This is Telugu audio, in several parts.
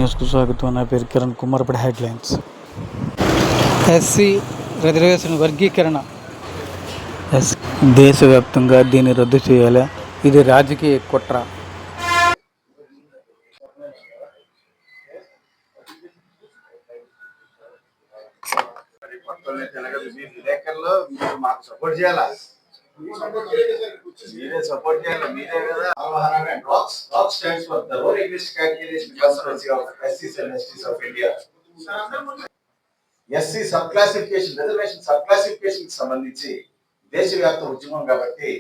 న్యూస్కు స్వాగతం. నా పేరు కిరణ్ కుమార్. ఇప్పుడు హెడ్లైన్స్. ఎస్సీ రిజర్వేషన్ వర్గీకరణ దేశవ్యాప్తంగా దీన్ని రద్దు చేయాలి. ఇది రాజకీయ కుట్ర. మీరే సపోర్ట్ చేయాలి. మీరే కదా ROC stands for the Rural English Categorization Consortium of SCs and STs of India. SC sub classification reservation sub classification కి సంబంధించి దేశవ్యాప్త ఉద్యమం కాబట్టి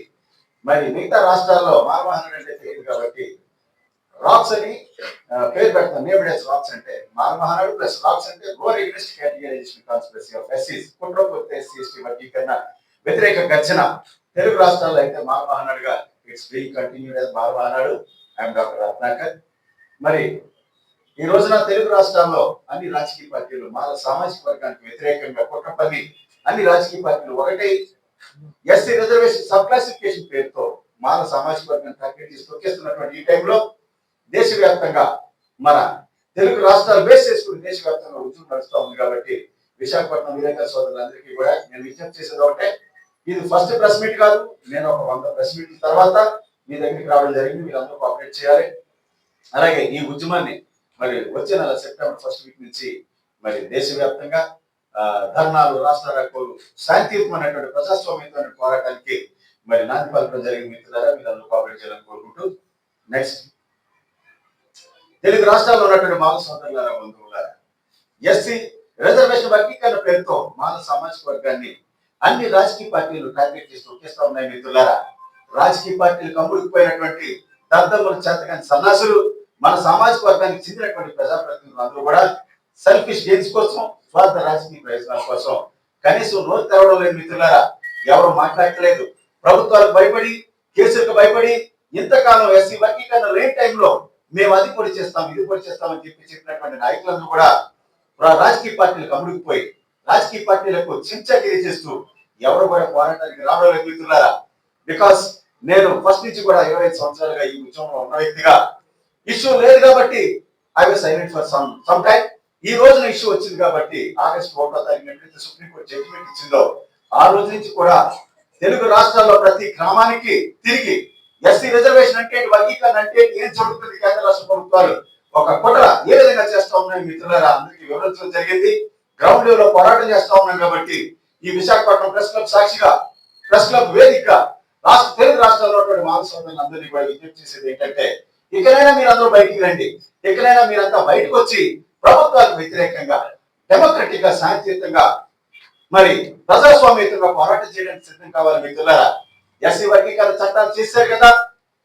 మరి మిగతా రాష్ట్రాల్లో మానవహనం అంటే తెలియదు కాబట్టి రాక్స్ అని పేరు పెడతాం. నేబడెస్ రాక్స్ అంటే మానవహనాడు ప్లస్ రాక్స్ అంటే rural English categorization conspiracy of ఎస్సీస్ కుట్రపూర్తి ఎస్సీ ఎస్టీ వర్గీకరణ వ్యతిరేక గర్జన. తెలుగు రాష్ట్రాల్లో అయితే మానవహనాడుగా ఇట్స్ బీయింగ్ కంటిన్యూడ్ యాజ్ మానవహనాడు. I'm doctor Ratnakar. మరి ఈ రోజున తెలుగు రాష్ట్రాల్లో అన్ని రాజకీయ పార్టీలు మాల సామాజిక వర్గానికి వ్యతిరేకంగా కుట్రపల్లి అన్ని రాజకీయ పార్టీలు ఒకటి ఎస్సీ రిజర్వేషన్ సబ్ క్లాసిఫికేషన్ పేరుతో మాల సామాజిక వర్గాన్ని టార్గెట్ చేసి తొక్కేస్తున్నటువంటి ఈ టైంలో దేశవ్యాప్తంగా మన తెలుగు రాష్ట్రాలు బేస్ చేసుకుని దేశవ్యాప్తంగా ఉద్యమం నడుస్తూ ఉంది కాబట్టి విశాఖపట్నం విలేకరుల సోదరులందరికీ కూడా నేను విజ్ఞప్తి చేసేది ఒకటే, ఇది ఫస్ట్ ప్రెస్ మీట్ కాదు. నేను ఒక 100 ప్రెస్ మీట్ తర్వాత మీ దగ్గరికి రావడం జరిగింది. మీరు అందరూ కోఆపరేట్ చేయాలి. అలాగే ఈ ఉద్యమాన్ని మరి వచ్చే నెల సెప్టెంబర్ 1st వీక్ నుంచి మరి దేశవ్యాప్తంగా ధర్నాలు, రాస్తారోకోలు, శాంతియుతమైనటువంటి ప్రజాస్వామ్యమైన పోరాటానికి మరి నాంది పలకడం జరిగింది. మిత్రులారా, మీరు అందరూ కోఆపరేట్ చేయాలని కోరుకుంటూ నెక్స్ట్ తెలుగు రాష్ట్రాల్లో ఉన్నటువంటి మాల సోదరులారా, బంధువులారా, ఎస్సీ రిజర్వేషన్ వర్గీకరణ పేరుతో మాల సామాజిక వర్గాన్ని అన్ని రాజకీయ పార్టీలు టార్గెట్ చేసి తొక్కేస్తా ఉన్నాయి. మిత్రులారా, రాజకీయ పార్టీలు కమ్ముడిపోయినటువంటి దద్దమ్మల చేతకాని సన్నాసులు మన సామాజిక వర్గానికి చెందినటువంటి ప్రజాప్రతినిధులు అందరూ కూడా సెల్ఫిష్ గెయిన్స్ కోసం, స్వార్థ రాజకీయ ప్రయోజనాల కోసం కనీసం నోరు తెరవడం లేదు. మిత్రులారా, ఎవరు మాట్లాడలేదు. ప్రభుత్వాలకు భయపడి, కేసులకు భయపడి ఇంతకాలం ఎస్సీ వర్గీకరణ లేని టైంలో మేము అది పొడి చేస్తాం, ఇది పొడి చేస్తామని చెప్పినటువంటి నాయకులందరూ కూడా రాజకీయ పార్టీలకు అమ్ముడిపోయి రాజకీయ పార్టీలకు చించగిరి చేస్తూ ఎవరు కూడా పోరాటానికి రావడం లేదు. మిత్రులారా, బికాస్ నేను ఫస్ట్ నుంచి కూడా 25 సంవత్సరాలుగా ఈ ఉద్యమంలో ఉన్న వ్యక్తిగా ఇష్యూ లేదు కాబట్టి I was silent for some time. ఈ రోజున ఇష్యూ వచ్చింది కాబట్టి ఆగస్టు 1వ తారీఖున ఎప్పుడైతే సుప్రీంకోర్టు జడ్జిమెంట్ ఇచ్చిందో ఆ రోజు నుంచి కూడా తెలుగు రాష్ట్రాల్లో ప్రతి గ్రామానికి తిరిగి ఎస్సీ రిజర్వేషన్ అంటే వర్గీకరణ అంటే ఏం జరుగుతుంది, కేంద్ర రాష్ట్ర ప్రభుత్వాలు ఒక కుట్ర ఏ విధంగా చేస్తా ఉన్నాయి మిత్రులారా అందరికీ వివరించడం జరిగింది. గ్రౌండ్ లెవెల్ లో పోరాటం చేస్తా ఉన్నాం కాబట్టి ఈ విశాఖపట్నం ప్రెస్ క్లబ్ సాక్షిగా, ప్రెస్ క్లబ్ వేదిక తెలుగు రాష్ట్రాల్లో మాల సోదరులందరినీ కూడా విజ్ఞప్తి చేసేది ఏంటంటే, ఇకనైనా మీరందరూ బయటికి రండి. ఇకనైనా మీరంతా బయటకు వచ్చి ప్రభుత్వాలకు వ్యతిరేకంగా డెమోక్రటిక్ గా, శాంతియుతంగా, మరి ప్రజాస్వామ్యంగా పోరాటం చేయడానికి సిద్ధం కావాలి. మిత్రులారా, ఎస్సీ వర్గీకరణ చట్టాలు చేశారు కదా,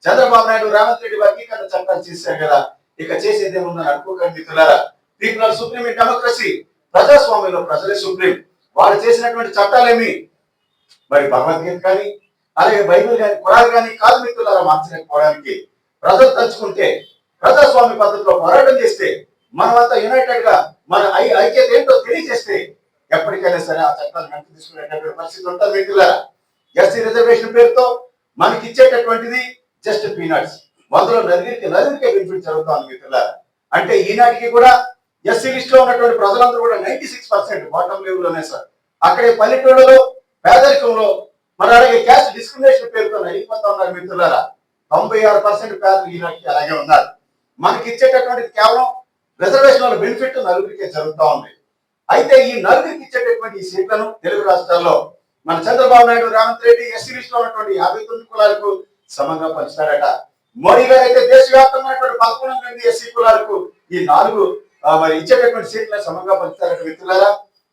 చంద్రబాబు నాయుడు, రేవంత్ రెడ్డి వర్గీకరణ చట్టాలు చేశారు కదా, ఇక చేసేది ఏముందని అనుకోకండి. మిత్రులారా, people are supreme in democracy. ప్రజాస్వామ్యంలో ప్రజలే సుప్రీం. వాళ్ళు చేసినటువంటి చట్టాలేమి మరి భగవద్గీత కానీ, అలాగే బైబిల్ కానీ, ఖురాన్ కానీ కాదు మిత్రులారా మార్చలేకపోవడానికి. ప్రజలు తలుచుకుంటే, ప్రజాస్వామ్య పద్ధతిలో పోరాటం చేస్తే, మనమంతా యునైటెడ్ గా మన ఐక్యత ఏంటో తెలియజేస్తే ఎప్పటికైనా సరే ఆ చట్టాలు వెనక్కి తీసుకునేటటువంటి పరిస్థితి ఉంటుంది. మిత్రులారా, ఎస్సీ రిజర్వేషన్ పేరుతో మనకి ఇచ్చేటటువంటిది జస్ట్ పీనట్స్. అందులో నలుగురికే బెనిఫిట్ జరుగుతుంది మిత్రులారా. అంటే ఈనాటికి కూడా ఎస్సీ లిస్ట్ లో ఉన్నటువంటి ప్రజలందరూ కూడా 96% బాటమ్ లెవెల్ లోనే సార్. అక్కడే పల్లెటూళ్ళలో పేదరికంలో మన అలాగే క్యాస్ట్ డిస్క్రిమినేషన్ పేరుతో నలిగిపోతా ఉన్నారు మిత్రులారా. 96% పేదలు ఈనాటికి అలాగే ఉన్నారు. మనకి ఇచ్చేటటువంటి కేవలం రిజర్వేషన్ బెనిఫిట్ నలుగురికే జరుగుతూ ఉంది. అయితే ఈ నలుగురికి ఇచ్చేటటువంటి ఈ సీట్లను తెలుగు రాష్ట్రాల్లో మన చంద్రబాబు నాయుడు, రేవంత్ రెడ్డి ఎస్సీ లిస్ట్ లో ఉన్నటువంటి 59 కులాలకు సమంగా పంచుతారట. మోడీ గారు అయితే దేశవ్యాప్తంగా 11 మంది ఎస్సీ కులాలకు ఈ 4 మరి ఇచ్చేటటువంటి సీట్లను సమంగా పంచుతారట. మిత్రులారా,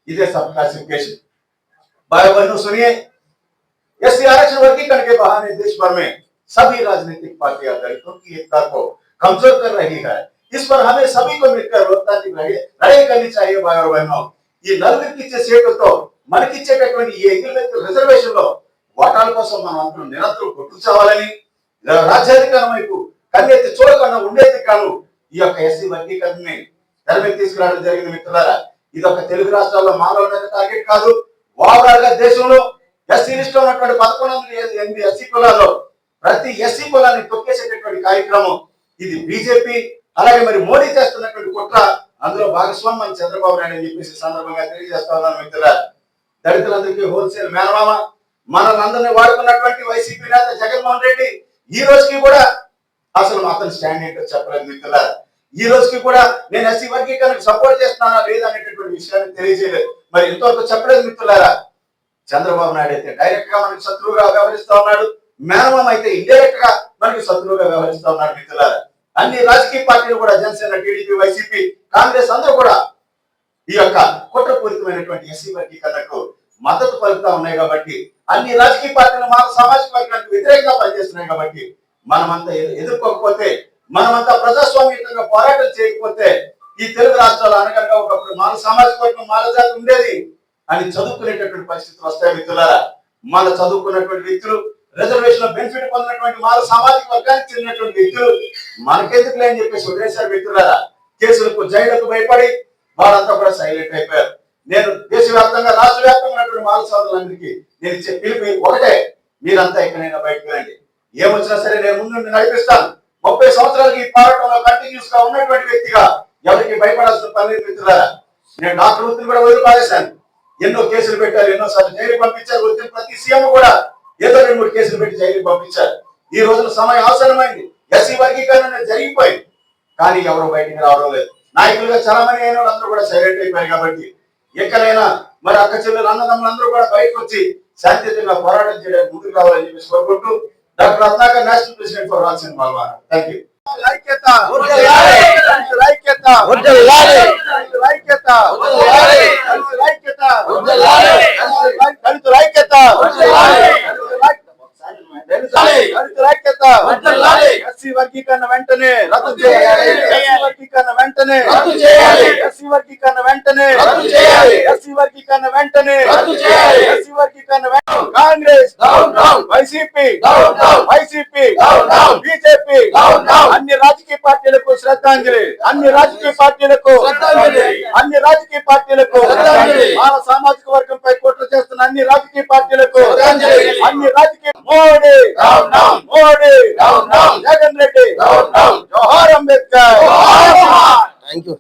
ఇదే సబ్ క్లాसिफिकेशन बार बार सुनिए। एससी आरक्षण वर्गीकरण के बहाने देश भर में सभी राजनीतिक पार्टियां दलितों की एकता को कमजोर कर रही है। इस पर हमें सभी को मिलकर लोकतांत्रिक लड़ाई करनी चाहिए। भाई और बहनों, ఈ నలుగురికి ఇచ్చే సీట్లతో మనకి ఇచ్చేటటువంటి ఈ రిజర్వేషన్ లో ఓటాల కోసం మనం అందరం నిరంతరం కొట్టుచావాలని, రాజ్యాధికారం వైపు కన్నెత్తి చూడకుండా ఉండేది కాను ఈ యొక్క ఎస్సీ వర్గీకరణని తెర మీద తీసుకురావడం జరిగింది. మిత్రులారా, ఇది ఒక తెలుగు రాష్ట్రాల్లో మానవుల మీద టార్గెట్ కాదు. ఓవరాల్ గా దేశంలో ఎస్సీ లిస్ట్ లో ఉన్నటువంటి 1108 ఎస్సీ కులాల్లో ప్రతి ఎస్సీ కులాన్ని తొక్కేసేటటువంటి కార్యక్రమం ఇది బీజేపీ అలాగే మరి మోడీ చేస్తున్నటువంటి కుట్ర అందులో భాగస్వామి మన చంద్రబాబు నాయుడు అని చెప్పేసి సందర్భంగా తెలియజేస్తా ఉన్నాను మిత్రులారా. దళితులందరికీ హోల్సేల్ మేనమామ మనల్ని అందరినీ వాడుకున్నటువంటి వైసీపీ నేత జగన్మోహన్ రెడ్డి ఈ రోజుకి కూడా అసలు అతని స్టాండ్ ఏంటో చెప్పలేదు మిత్రులారా. ఈ రోజుకి కూడా నేను ఎస్సీ వర్గీకరణకు సపోర్ట్ చేస్తున్నానా లేదా అనేటటువంటి విషయాన్ని తెలియజేయలేదు. మరి ఇంతవరకు చెప్పలేదు మిత్రులారా. చంద్రబాబు నాయుడు అయితే డైరెక్ట్ గా మనకి శత్రువుగా వ్యవహరిస్తా ఉన్నాడు, మేనమామ అయితే ఇండైరెక్ట్ గా మనకి శత్రువుగా వ్యవహరిస్తా ఉన్నాడు మిత్రులారా. అన్ని రాజకీయ పార్టీలు కూడా జనసేన, టీడీపీ, వైసీపీ, కాంగ్రెస్ అందరూ కూడా ఈ యొక్క కుట్రపూరితమైనటువంటి ఎస్సీ వర్గీకరణకు మద్దతు పలుకుతా ఉన్నాయి కాబట్టి, అన్ని రాజకీయ పార్టీలు మన సామాజిక వర్గానికి వ్యతిరేకంగా పనిచేస్తున్నాయి కాబట్టి, మనమంతా ఎదుర్కోకపోతే, మనమంతా ప్రజాస్వామ్యంగా పోరాటం చేయకపోతే ఈ తెలుగు రాష్ట్రాలు అనగా ఒకప్పుడు మన సామాజిక వర్గం మాల జాతి ఉండేది అని చదువుకునేటటువంటి పరిస్థితులు వస్తాయి మిత్రులారా. మన చదువుకున్నటువంటి వ్యక్తులు, రిజర్వేషన్ బెనిఫిట్ పొందినటువంటి మన సామాజిక వర్గానికి చెందినటువంటి వ్యక్తులు మనకెందుకులే అని చెప్పేసి వదిలేశారు మిత్రులారా. కేసులకు, జైళ్లకు భయపడి వాళ్ళంతా కూడా సైలెంట్ అయిపోయారు. నేను దేశవ్యాప్తంగా, రాష్ట్ర వ్యాప్తంగా ఉన్నటువంటి మాల సోదరులందరికీ నేను ఇచ్చే పిలుపు ఒకటే, మీరంతా ఎక్కడైనా బయటకు రండి. ఏమొచ్చినా సరే నేను ముందు నడిపిస్తాను. 30 సంవత్సరాలకి ఈ పోరాటంలో కంటిన్యూస్ గా ఉన్నటువంటి వ్యక్తిగా ఎవరికి భయపడాల్సిన పని లేదు మిత్రులారా. నేను డాక్టర్ వృత్తిని కూడా వదిలిపారేశాను. ఎన్నో కేసులు పెట్టారు, ఎన్నో సార్లు జైలుకి పంపించారు. వచ్చిన ప్రతి సీఎం కూడా ఏదో 2-3 కేసులు పెట్టి జైలుకి పంపించారు. ఈ రోజున సమయం అవసరమైంది, ఎస్సీ వర్గీకరణ జరిగిపోయింది, కానీ ఎవరు బయటికి రావడం లేదు. నాయకులుగా చాలా మంది అయిన వాళ్ళందరూ కూడా సైలెంట్ అయిపోయారు కాబట్టి ఎక్కడైనా మరి అక్క చెల్లెలు, అన్నదమ్ములందరూ కూడా బయటకు వచ్చి శాంతియుతంగా పోరాటం చేయడానికి ముందుకు రావాలని చెప్పేసి కోరుకుంటూ doctor Ratnakar, national president for Rajan Baba. Thank you. SC వర్గీకరణ వెంటనే రద్దు చేయాలి. ఎస్సీ వర్గీకరణ వెంటనే రద్దు చేయాలి. ఎస్సీ వర్గీకరణ వెంటనే రద్దు చేయాలి. ఎస్సీ వర్గీకరణ వెంటనే రద్దు చేయాలి. ఎస్సీ వర్గీకరణ Congress down down, YCP down down, YCP down down, BJP down down. అన్ని రాజకీయ పార్టీలకు శ్రద్ధాంజలి, అన్ని రాజకీయ పార్టీలకు శ్రద్ధాంజలి, అన్ని రాజకీయ పార్టీలకు శ్రద్ధాంజలి. మన సామాజిక వర్గంపై కుట్ర చేస్తున్న అన్ని రాజకీయ పార్టీలకు శ్రద్ధాంజలి. అన్ని రాజకీయ Modi down down, Modi down down, Jagan Reddy down down. జోహార్ అంబేద్కర్. Thank you.